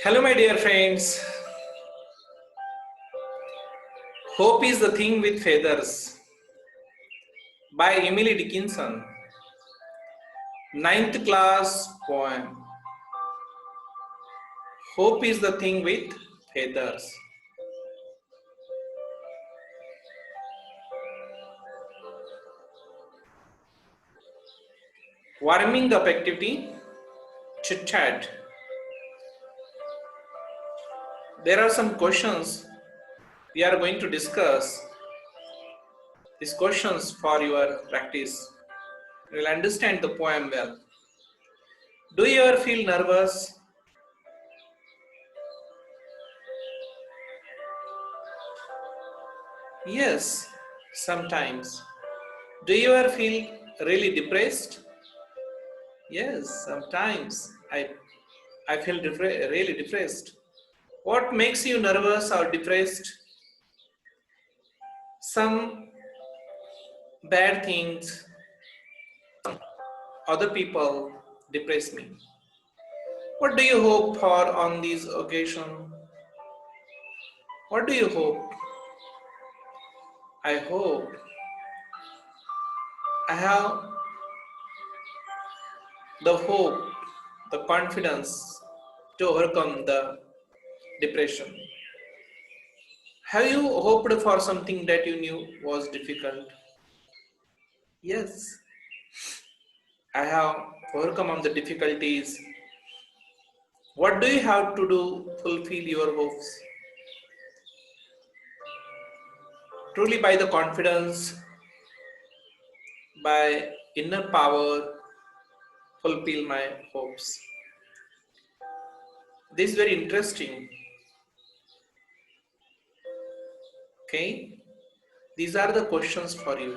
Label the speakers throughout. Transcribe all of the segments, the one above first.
Speaker 1: Hello, my dear friends. Hope is the thing with feathers. By Emily Dickinson. Ninth class poem. Hope is the thing with feathers. Warming up activity. Chit chat. There are some questions we are going to discuss. These questions for your practice. You will understand the poem well. Do you ever feel nervous? Yes, sometimes. Do you ever feel really depressed? Yes, sometimes I feel really depressed. What makes you nervous or depressed? Some bad things, other people depress me. What do you hope for on this occasion? What do you hope? I hope I have the hope, the confidence to overcome the depression. Have you hoped for something that you knew was difficult? Yes, I have overcome on the difficulties. What do you have to do to fulfill your hopes? Truly by the confidence, by inner power, fulfill my hopes. This is very interesting. Okay, these are the questions for you.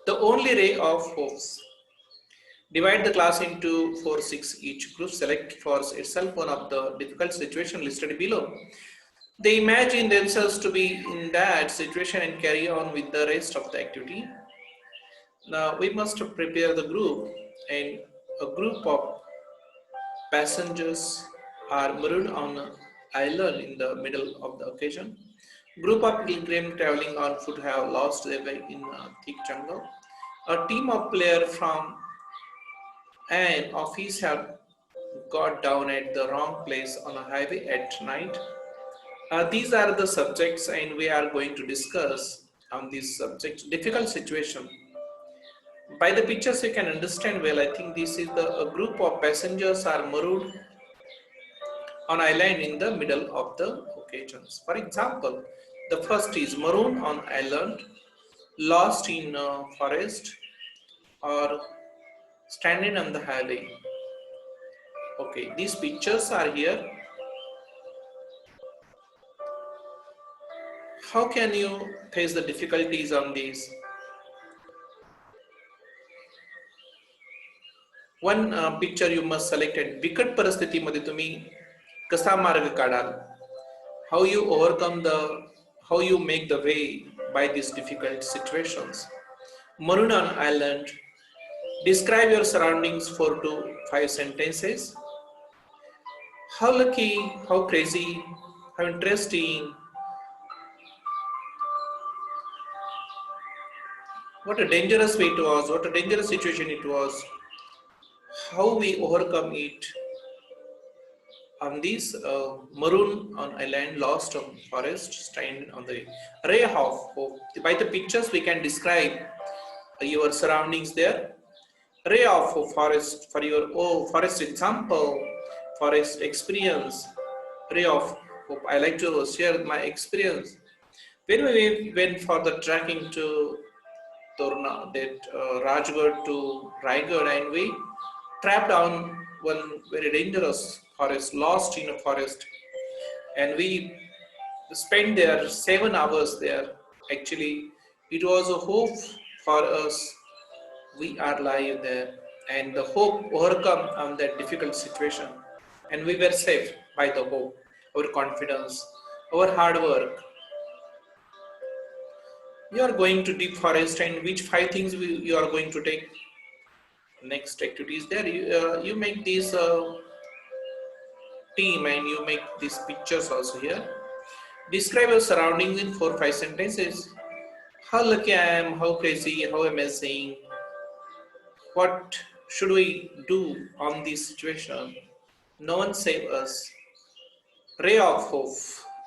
Speaker 1: The only ray of hopes. Divide the class into 4, 6 each group. Select for itself one of the difficult situation listed below. They imagine themselves to be in that situation and carry on with the rest of the activity. Now we must prepare the group, and a group of passengers are marooned on an island in the middle of the occasion. Group of pilgrims traveling on foot have lost their way in a thick jungle. A team of players from an office have got down at the wrong place on a highway at night. These are the subjects, and we are going to discuss on these subjects. Difficult situation. By the pictures you can understand well. I think this is a group of passengers are marooned on island in the middle of the occasions. For example, the first is marooned on island, lost in a forest, or standing on the highway. Okay, these pictures are here. How can you face the difficulties on these? One picture you must select it. बिकट परिस्थितीमध्ये तुम्ही कसा मार्ग काढाल? How you overcome how you make the way by these difficult situations. Maroon on island. Describe your surroundings 4 to 5 sentences. How lucky, how crazy, how interesting. What a dangerous way it was, what a dangerous situation it was. How we overcome it on this maroon on island, lost on forest, standing on the ray of hope. By the pictures we can describe your surroundings there. Ray of forest for your forest example, forest experience, ray of hope. I like to share my experience. When we went for the trekking to Torna, that Rajgarh to Raigad, and we trapped on one very dangerous forest, lost in a forest, and we spent there 7 hours there. Actually, it was a hope for us. We are alive there, and the hope overcome on that difficult situation, and we were safe by the hope, our confidence, our hard work. You are going to deep forest, and which 5 things you are going to take? Next activities there. You make these team and you make these pictures also here. Describe your surroundings in 4-5 sentences. How lucky I am, how crazy, how amazing. What should we do on this situation? No one save us. Ray of hope.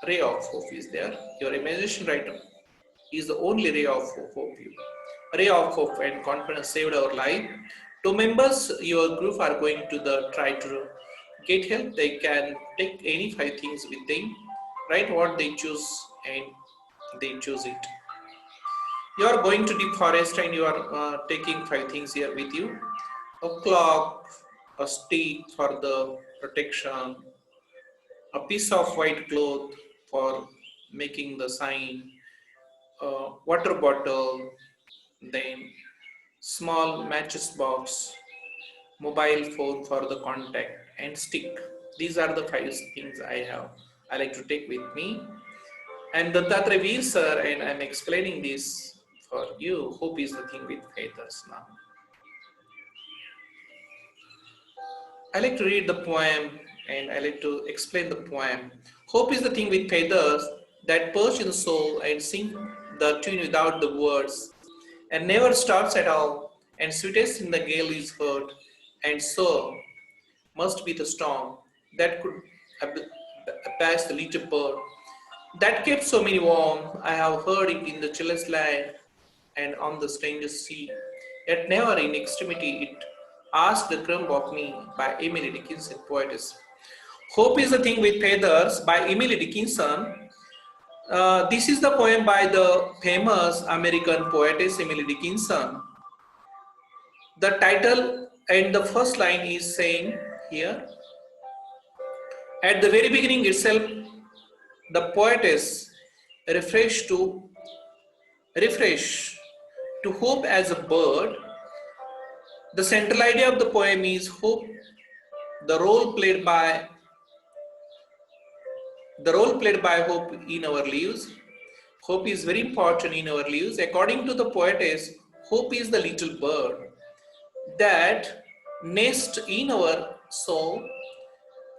Speaker 1: Ray of hope is there. Your imagination writer is the only ray of hope. Ray of hope and confidence saved our life. Two members your group are going to the try to get help. They can take any 5 things with them. Write what they choose and they choose it. You are going to deep forest and you are taking 5 things here with you. A clock, a stick for the protection, a piece of white cloth for making the sign, a water bottle, then small matches box, mobile phone for the contact, and stick. These are the 5 things I like to take with me. And Dattatreya Veer sir, and I'm explaining this for you. Hope is the thing with feathers now. I like to read the poem and I like to explain the poem. Hope is the thing with feathers that perch in the soul and sing the tune without the words and never stops at all, and sweetest in the gale is heard, and so must be the storm that could pass the little bird that kept so many warm. I have heard it in the chillest land and on the strangest sea, yet never in extremity it asked the crumb of me. By Emily Dickinson, poetess. Hope is the thing with feathers by Emily Dickinson. This is the poem by the famous American poetess Emily Dickinson. The title and the first line is saying here, at the very beginning itself, the poetess refers to hope as a bird. The central idea of the poem is hope, the role played by hope in our lives. Hope is very important in our lives. According to the poetess, hope is the little bird that nests in our soul,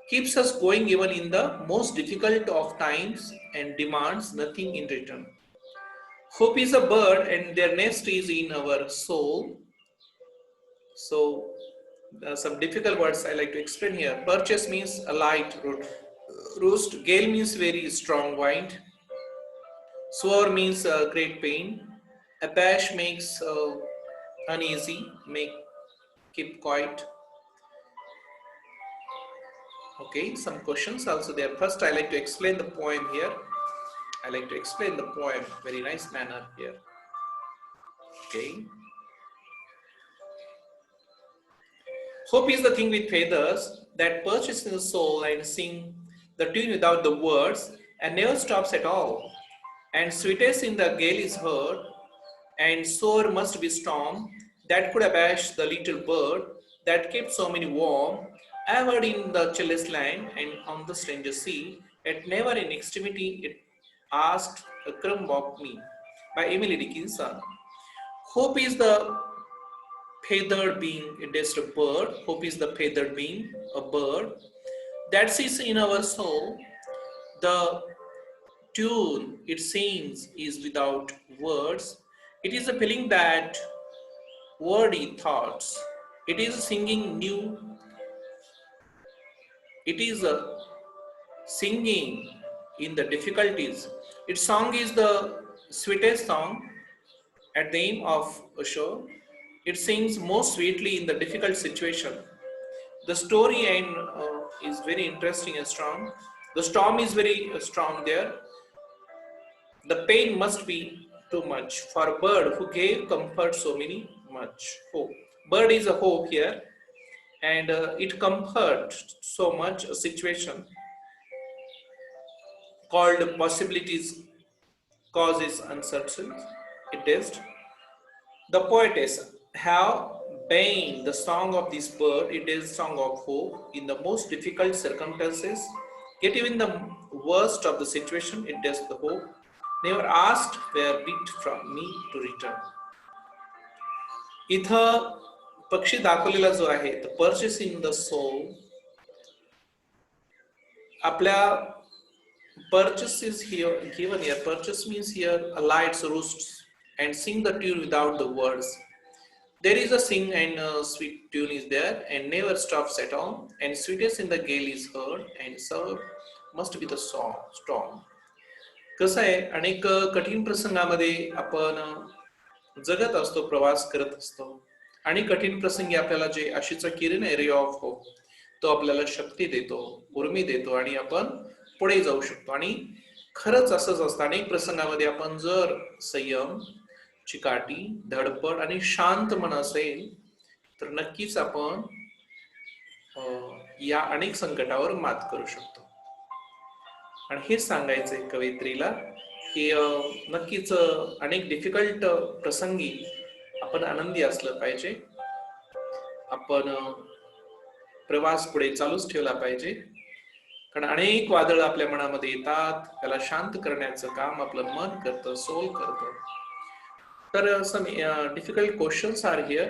Speaker 1: keeps us going even in the most difficult of times and demands nothing in return. Hope is a bird and their nest is in our soul. So some difficult words I like to explain here. Purchase means a light roast. Gale means very strong wind. Swore means great pain. Apache makes uneasy, keep quiet. Okay, some questions also there. First, I like to explain the poem here. I like to explain the poem very nice manner here. Okay. Hope is the thing with feathers that perches in the soul and sing the tune without the words and never stops at all. And sweetest in the gale is heard, and sore must be storm that could abash the little bird that kept so many warm, ever in the chillest land and on the strangest sea, yet never in extremity it asked a crumb of me. By Emily Dickinson. Hope is the feathered being, it is a bird. Hope is the feathered being, a bird that sits in our soul. The tune it sings is without words. It is a feeling that wordy thoughts. It is singing new. It is a singing in the difficulties. Its song is the sweetest song at the end of a show. It sings most sweetly in the difficult situation. The story and is very interesting and strong. The storm is very strong there. The pain must be too much for a bird who gave comfort so many much hope. Bird is a hope here, and it comforts so much a situation called possibilities causes uncertain. It is the poetess have been the song of this bird. It is song of hope in the most difficult circumstances. Yet even the worst of the situation, it is the hope. Never asked where it from me to return. इथं पक्षी दाखवलेला जो आहे, the purchase in the soul, आपल्या purchase is here given here. Purchase means here alights, roosts, and sing the tune without the words. There is a sing and sweet tune is there, and never stops at all. And sweetest in the gale is heard, and served must be the song storm. कसं आहे, अनेक कठीण प्रसंगामध्ये आपण जगत असतो, प्रवास करत असतो, आणि कठीण प्रसंगी आपल्याला जे आशेचा किरण आहे, रे ऑफ होप, तो आपल्याला शक्ती देतो, उर्मी देतो, आणि आपण पुढे जाऊ शकतो. आणि खरंच असंच असतं. अनेक प्रसंगामध्ये आपण जर संयम, चिकाटी, धडपड आणि शांत मन असेल तर नक्कीच आपण या अनेक संकटावर मात करू शकतो. आणि हे सांगायचंय कवयित्रीला की नक्कीच अनेक डिफिकल्ट प्रसंगी आपण आनंदी असलं पाहिजे, आपण प्रवास पुढे चालूच ठेवला पाहिजे, कारण अनेक वादळ आपल्या मनामध्ये येतात, त्याला शांत करण्याचं काम आपलं मन करतं, सोल करतं. तर some difficult questions are here.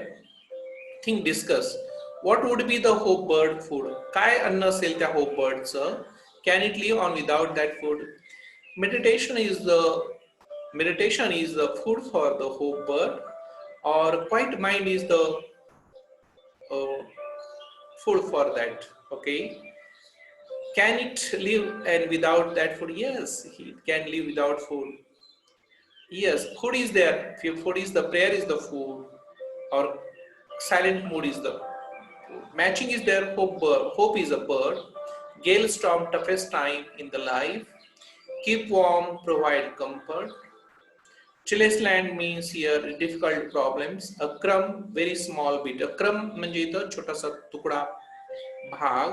Speaker 1: Think, discuss. What would be the hope bird food? काय अन्न असेल त्या होप बर्डचं? Can it live on without that food? Meditation is the food for the hope bird, or quiet mind is the food for that. Okay, can it live and without that food? Yes, it can live without food. Yes, food is there. Food is the prayer is the food, or silent mood is the food. Matching is there. Hope is a bird. Gale storm, toughest time in the life. Keep warm, provide comfort. Chilliest land means here difficult problems. A crumb, very small bit. A crumb म्हणजे इथं छोटासा तुकडा, भाग.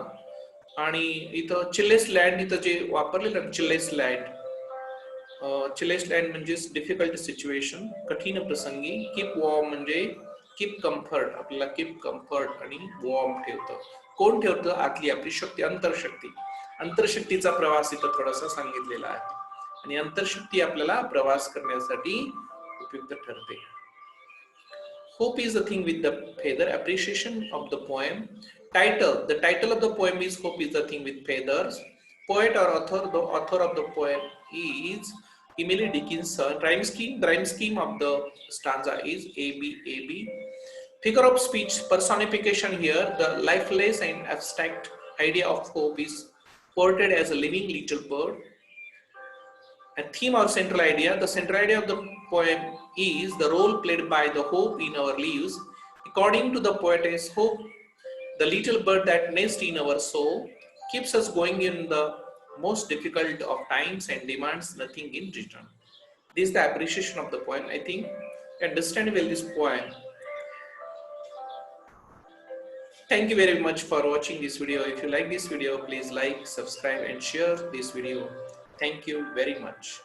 Speaker 1: आणि इथं चिलेस्ट land, इथं जे वापरलेलं चिलेस्ट land, चिलेस्ट land म्हणजे डिफिकल्ट सिच्युएशन, कठीण प्रसंगी. कीप वॉर्म म्हणजे कीप कम्फर्ट, आपल्याला कीप कम्फर्ट आणि वॉर्म ठेवतं. कोण ठेवतं? आतली आपली शक्ती, अंतरशक्ती. अंतरशक्तीचा प्रवास इथं थोडासा सांगितलेला आहे, आणि अंतरशक्ती आपल्याला प्रवास करण्यासाठी उपयुक्त ठरते. Hope is the thing with the feather. Appreciation of the poem. Title. The title of the poem is Hope is the thing with feathers. Poet or author. The author of the poem is Emily Dickinson. Rhyme scheme. The rhyme scheme of the stanza is ABAB. Figure of speech. Personification here. The lifeless and abstract idea of hope is portrayed as a living little bird. A theme or central idea. The central idea of the poem is the role played by the hope in our lives. According to the poetess, hope, the little bird that nests in our soul, keeps us going in the most difficult of times and demands nothing in return. This is the appreciation of the poem. I think you understand well this poem. Thank you very much for watching this video. If you like this video, please like, subscribe and share this video. Thank you very much.